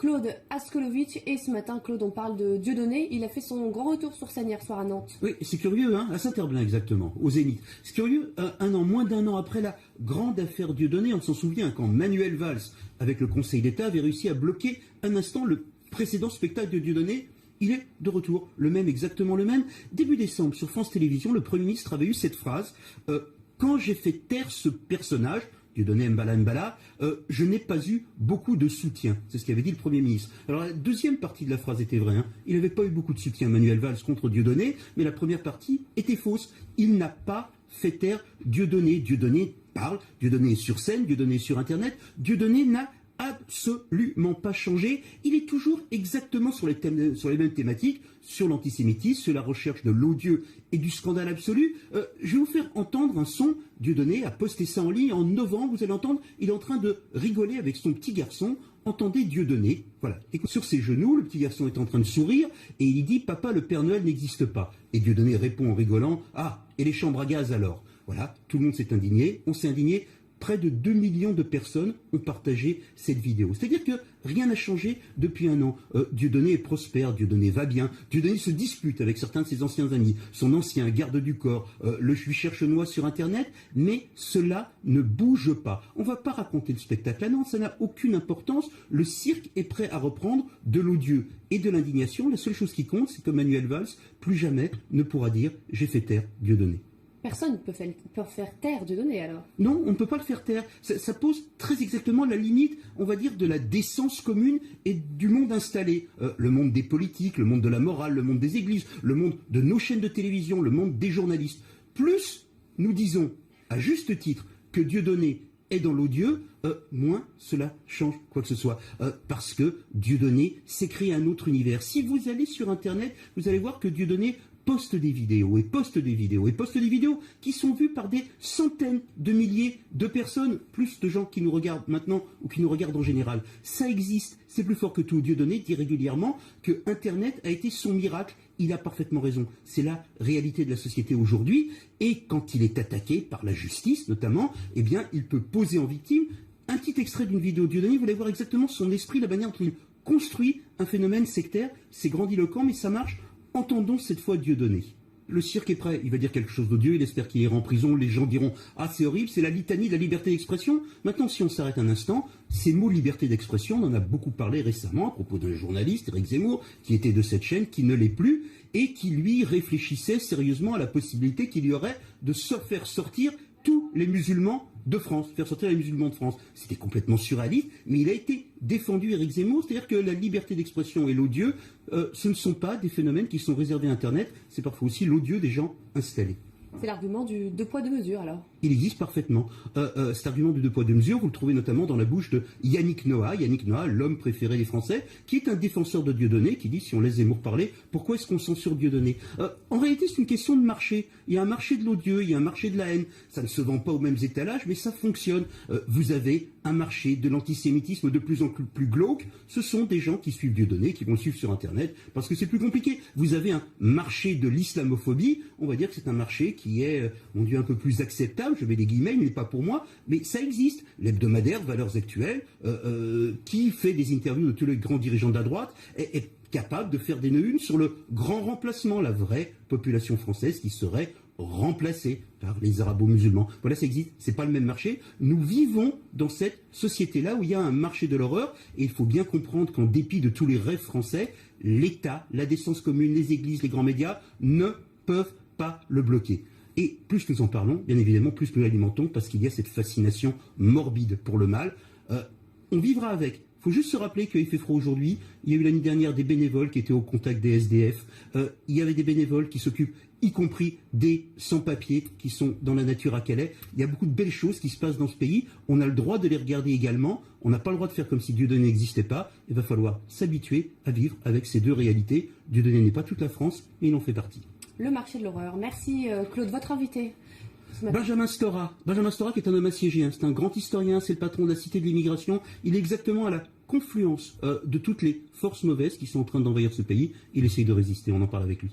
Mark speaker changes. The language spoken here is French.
Speaker 1: Claude Askolovitch. Et ce matin, Claude, on parle de Dieudonné. Il a fait son grand retour sur scène hier soir à Nantes.
Speaker 2: Oui, c'est curieux, hein, à Saint-Herblain exactement, au Zénith. C'est curieux, moins d'un an après la grande affaire Dieudonné, on s'en souvient, quand Manuel Valls, avec le Conseil d'État, avait réussi à bloquer un instant le précédent spectacle de Dieudonné. Il est de retour, exactement le même. Début décembre, sur France Télévisions, le Premier ministre avait eu cette phrase quand j'ai fait taire ce personnage, Dieudonné Mbala, je n'ai pas eu beaucoup de soutien. C'est ce qu'avait dit le Premier ministre. Alors la deuxième partie de la phrase était vraie. Hein. Il n'avait pas eu beaucoup de soutien, Manuel Valls, contre Dieudonné, mais la première partie était fausse. Il n'a pas fait taire Dieudonné. Dieudonné parle, Dieudonné est sur scène, Dieudonné est sur Internet. Dieudonné n'a absolument pas changé. Il est toujours exactement sur les mêmes thématiques, sur l'antisémitisme, sur la recherche de l'odieux et du scandale absolu. Je vais vous faire entendre un son. Dieudonné a posté ça en ligne en novembre. Vous allez entendre, il est en train de rigoler avec son petit garçon. Entendez Dieudonné. Voilà. Écoute, sur ses genoux, le petit garçon est en train de sourire et il dit « Papa, le Père Noël n'existe pas ». Et Dieudonné répond en rigolant « Ah, et les chambres à gaz alors ?» Voilà, tout le monde s'est indigné. On s'est indigné. Près de 2 millions de personnes ont partagé cette vidéo. C'est-à-dire que rien n'a changé depuis un an. Dieudonné est prospère, Dieudonné va bien, Dieudonné se dispute avec certains de ses anciens amis, son ancien garde du corps, le cherche-noix sur Internet, mais cela ne bouge pas. On ne va pas raconter le spectacle à Nantes, ça n'a aucune importance. Le cirque est prêt à reprendre de l'odieux et de l'indignation. La seule chose qui compte, c'est que Manuel Valls, plus jamais, ne pourra dire « j'ai fait taire Dieudonné ».
Speaker 1: Personne ne peut faire taire Dieudonné alors.
Speaker 2: Non, on ne peut pas le faire taire. Ça pose très exactement la limite, on va dire, de la décence commune et du monde installé. Le monde des politiques, le monde de la morale, le monde des églises, le monde de nos chaînes de télévision, le monde des journalistes. Plus nous disons, à juste titre, que Dieudonné est dans l'odieux, moins cela change quoi que ce soit. Parce que Dieudonné s'est créé un autre univers. Si vous allez sur Internet, vous allez voir que Dieudonné poste des vidéos qui sont vues par des centaines de milliers de personnes, plus de gens qui nous regardent maintenant ou qui nous regardent en général. Ça existe, c'est plus fort que tout. Dieudonné dit régulièrement que Internet a été son miracle. Il a parfaitement raison. C'est la réalité de la société aujourd'hui. Et quand il est attaqué par la justice, notamment, eh bien, il peut poser en victime. Un petit extrait d'une vidéo de Dieudonné, vous allez voir exactement son esprit, la manière dont il construit un phénomène sectaire. C'est grandiloquent, mais ça marche. Entendons cette fois Dieudonné. Le cirque est prêt, il va dire quelque chose d'odieux, il espère qu'il ira en prison, les gens diront « Ah, c'est horrible, c'est la litanie de la liberté d'expression ». Maintenant, si on s'arrête un instant, ces mots liberté d'expression, on en a beaucoup parlé récemment à propos d'un journaliste, Éric Zemmour, qui était de cette chaîne, qui ne l'est plus, et qui lui réfléchissait sérieusement à la possibilité qu'il y aurait de faire sortir tous les musulmans de France, faire sortir les musulmans de France. C'était complètement surréaliste, mais il a été défendu, Éric Zemmour, c'est-à-dire que la liberté d'expression et l'odieux, ce ne sont pas des phénomènes qui sont réservés à Internet, c'est parfois aussi l'odieux des gens installés.
Speaker 1: C'est l'argument du deux poids deux mesures alors.
Speaker 2: Il existe parfaitement. Cet argument du deux poids deux mesures, vous le trouvez notamment dans la bouche de Yannick Noah, l'homme préféré des Français, qui est un défenseur de Dieudonné, qui dit si on laisse Zemmour parler, pourquoi est-ce qu'on censure Dieudonné? En réalité, c'est une question de marché. Il y a un marché de l'odieux, il y a un marché de la haine. Ça ne se vend pas aux mêmes étalages, mais ça fonctionne. Vous avez un marché de l'antisémitisme de plus en plus glauque. Ce sont des gens qui suivent Dieudonné, qui vont le suivre sur Internet, parce que c'est plus compliqué. Vous avez un marché de l'islamophobie. On va dire que c'est un marché qui est, on dit, un peu plus acceptable. Je mets des guillemets, mais pas pour moi. Mais ça existe. L'hebdomadaire Valeurs Actuelles, qui fait des interviews de tous les grands dirigeants de la droite, est capable de faire des nœuds une sur le grand remplacement, la vraie population française qui serait remplacée par les arabo-musulmans. Voilà, ça existe, c'est pas le même marché. Nous vivons dans cette société-là où il y a un marché de l'horreur et il faut bien comprendre qu'en dépit de tous les rêves français, l'État, la décence commune, les églises, les grands médias ne peuvent pas le bloquer. Et plus nous en parlons, bien évidemment, plus nous l'alimentons parce qu'il y a cette fascination morbide pour le mal. On vivra avec. Il faut juste se rappeler qu'il fait froid aujourd'hui. Il y a eu l'année dernière des bénévoles qui étaient au contact des SDF. Il y avait des bénévoles qui s'occupent, y compris des sans-papiers qui sont dans la nature à Calais. Il y a beaucoup de belles choses qui se passent dans ce pays. On a le droit de les regarder également. On n'a pas le droit de faire comme si Dieudonné n'existait pas. Il va falloir s'habituer à vivre avec ces deux réalités. Dieudonné n'est pas toute la France, mais il en fait partie.
Speaker 1: Le marché de l'horreur. Merci Claude, votre invité.
Speaker 2: Benjamin Stora qui est un homme assiégé, hein. C'est un grand historien, c'est le patron de la Cité de l'immigration. Il est exactement à la confluence de toutes les forces mauvaises qui sont en train d'envahir ce pays. Il essaye de résister, on en parle avec lui.